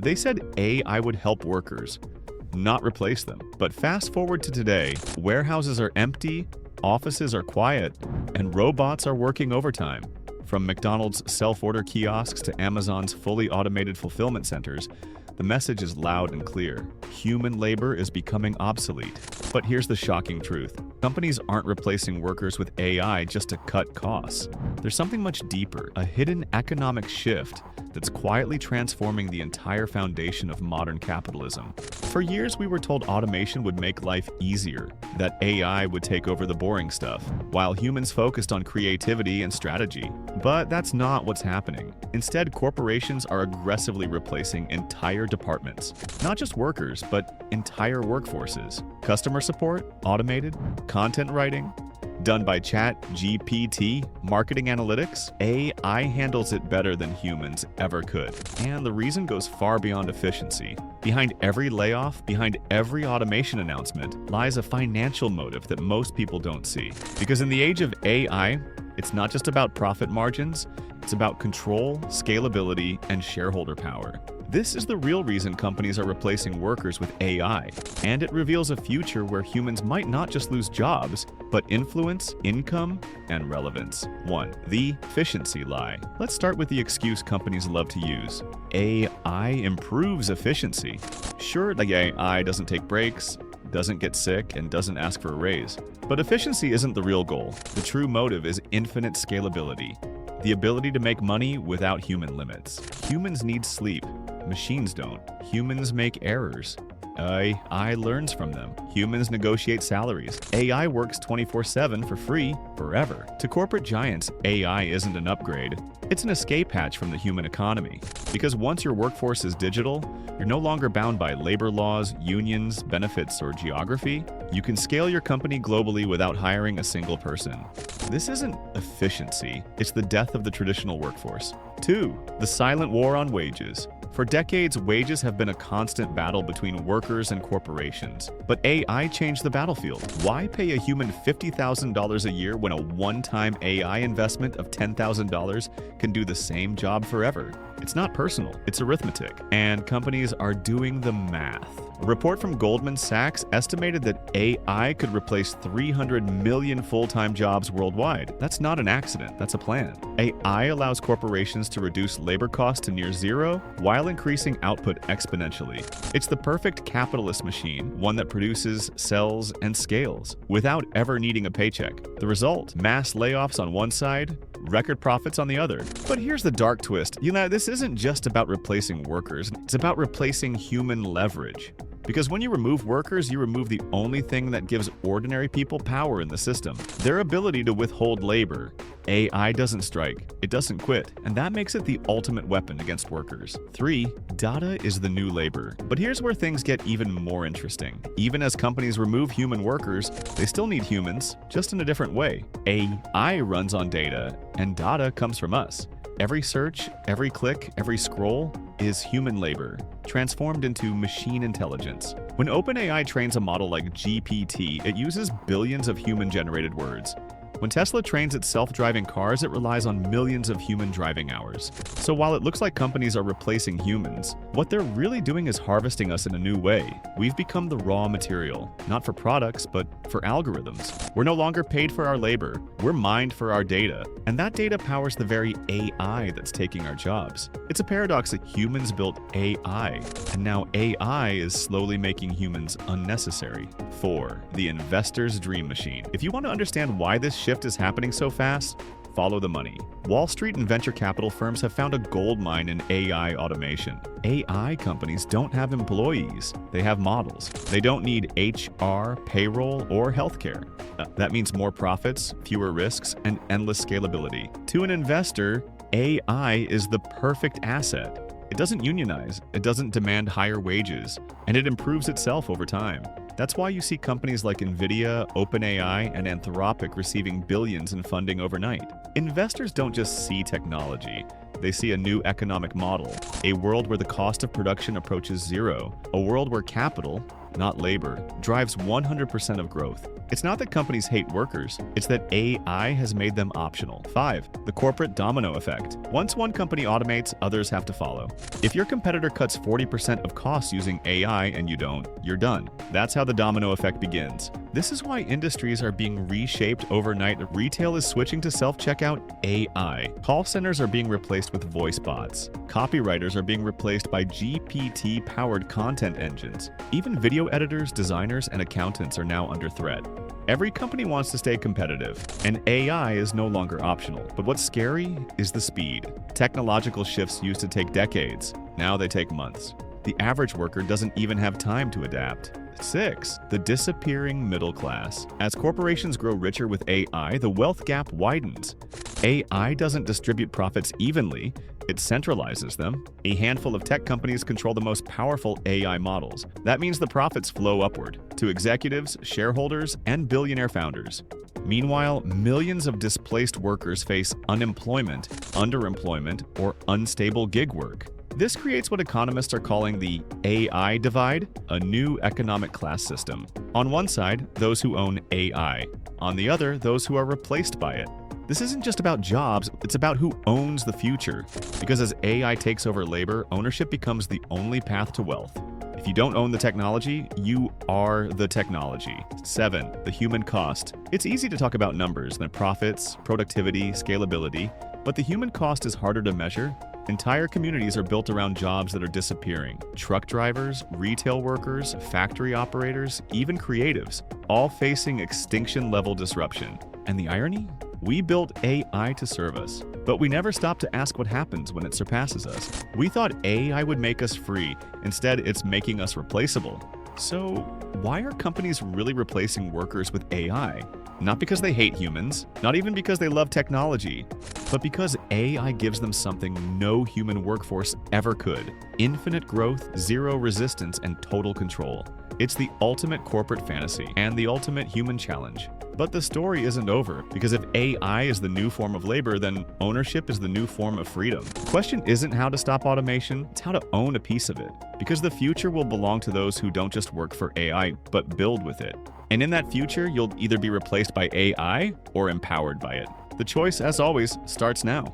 They said AI would help workers, not replace them. But fast forward to today, warehouses are empty, offices are quiet, and robots are working overtime. From McDonald's self-order kiosks to Amazon's fully automated fulfillment centers, the message is loud and clear. Human labor is becoming obsolete. But here's the shocking truth. Companies aren't replacing workers with AI just to cut costs. There's something much deeper, a hidden economic shift that's quietly transforming the entire foundation of modern capitalism. For years, we were told automation would make life easier, that AI would take over the boring stuff, while humans focused on creativity and strategy. But that's not what's happening. Instead, corporations are aggressively replacing entire departments. Not just workers, but entire workforces. Customer support, automated, content writing, done by ChatGPT, marketing analytics, AI handles it better than humans ever could. And the reason goes far beyond efficiency. Behind every layoff, behind every automation announcement, lies a financial motive that most people don't see. Because in the age of AI, it's not just about profit margins, it's about control, scalability, and shareholder power. This is the real reason companies are replacing workers with AI, and it reveals a future where humans might not just lose jobs, but influence, income, and relevance. 1. The efficiency lie. Let's start with the excuse companies love to use. AI improves efficiency. Sure, the AI doesn't take breaks, doesn't get sick, and doesn't ask for a raise. But efficiency isn't the real goal. The true motive is infinite scalability, the ability to make money without human limits. Humans need sleep. Machines don't. Humans make errors. AI learns from them. Humans negotiate salaries. AI works 24/7 for free, forever. To corporate giants, AI isn't an upgrade. It's an escape hatch from the human economy. Because once your workforce is digital, you're no longer bound by labor laws, unions, benefits, or geography. You can scale your company globally without hiring a single person. This isn't efficiency, it's the death of the traditional workforce. 2. The silent war on wages. For decades, wages have been a constant battle between workers and corporations. But AI changed the battlefield. Why pay a human $50,000 a year when a one-time AI investment of $10,000 can do the same job forever? It's not personal, it's arithmetic. And companies are doing the math. A report from Goldman Sachs estimated that AI could replace 300 million full-time jobs worldwide. That's not an accident, that's a plan. AI allows corporations to reduce labor costs to near zero while increasing output exponentially. It's the perfect capitalist machine, one that produces, sells, and scales without ever needing a paycheck. The result? Mass layoffs on one side, record profits on the other. But here's the dark twist. This isn't just about replacing workers, it's about replacing human leverage. Because when you remove workers, you remove the only thing that gives ordinary people power in the system: their ability to withhold labor. AI doesn't strike, it doesn't quit, and that makes it the ultimate weapon against workers. 3. Data is the new labor. But here's where things get even more interesting. Even as companies remove human workers, they still need humans, just in a different way. AI runs on data, and data comes from us. Every search, every click, every scroll is human labor, transformed into machine intelligence. When OpenAI trains a model like GPT, it uses billions of human-generated words. When Tesla trains its self-driving cars, it relies on millions of human driving hours. So while it looks like companies are replacing humans, what they're really doing is harvesting us in a new way. We've become the raw material, not for products, but for algorithms. We're no longer paid for our labor, we're mined for our data, and that data powers the very AI that's taking our jobs. It's a paradox that humans built AI, and now AI is slowly making humans unnecessary. 4. The investor's dream machine. If you want to understand why this shift is happening so fast, follow the money. Wall Street and venture capital firms have found a gold mine in AI automation. AI companies don't have employees, they have models. They don't need HR, payroll, or healthcare. That means more profits, fewer risks, and endless scalability. To an investor, AI is the perfect asset. It doesn't unionize, it doesn't demand higher wages, and it improves itself over time. That's why you see companies like Nvidia, OpenAI, and Anthropic receiving billions in funding overnight. Investors don't just see technology, They see a new economic model, a world where the cost of production approaches zero, a world where capital, not labor, drives 100% of growth. It's not that companies hate workers, it's that AI has made them optional. 5. The corporate domino effect. Once one company automates, others have to follow. If your competitor cuts 40% of costs using AI and you don't, you're done. That's how the domino effect begins. This is why industries are being reshaped overnight. Retail is switching to self-checkout AI. Call centers are being replaced with voice bots. Copywriters are being replaced by GPT-powered content engines. Even video editors, designers, and accountants are now under threat. Every company wants to stay competitive, and AI is no longer optional. But what's scary is the speed. Technological shifts used to take decades. Now they take months. The average worker doesn't even have time to adapt. 6. The disappearing middle class. As corporations grow richer with AI, the wealth gap widens. AI doesn't distribute profits evenly, it centralizes them. A handful of tech companies control the most powerful AI models. That means the profits flow upward to executives, shareholders, and billionaire founders. Meanwhile, millions of displaced workers face unemployment, underemployment, or unstable gig work. This creates what economists are calling the AI divide, a new economic class system. On one side, those who own AI. On the other, those who are replaced by it. This isn't just about jobs, it's about who owns the future. Because as AI takes over labor, ownership becomes the only path to wealth. If you don't own the technology, you are the technology. 7. The human cost. It's easy to talk about numbers, like profits, productivity, scalability, but the human cost is harder to measure. Entire communities are built around jobs that are disappearing. Truck drivers, retail workers, factory operators, even creatives, all facing extinction-level disruption. And the irony? We built AI to serve us, but we never stop to ask what happens when it surpasses us. We thought AI would make us free. Instead, it's making us replaceable. So, why are companies really replacing workers with AI? Not because they hate humans, not even because they love technology, but because AI gives them something no human workforce ever could: infinite growth, zero resistance, and total control. It's the ultimate corporate fantasy and the ultimate human challenge. But the story isn't over, because if AI is the new form of labor, then ownership is the new form of freedom. The question isn't how to stop automation, it's how to own a piece of it. Because the future will belong to those who don't just work for AI, but build with it. And in that future, you'll either be replaced by AI or empowered by it. The choice, as always, starts now.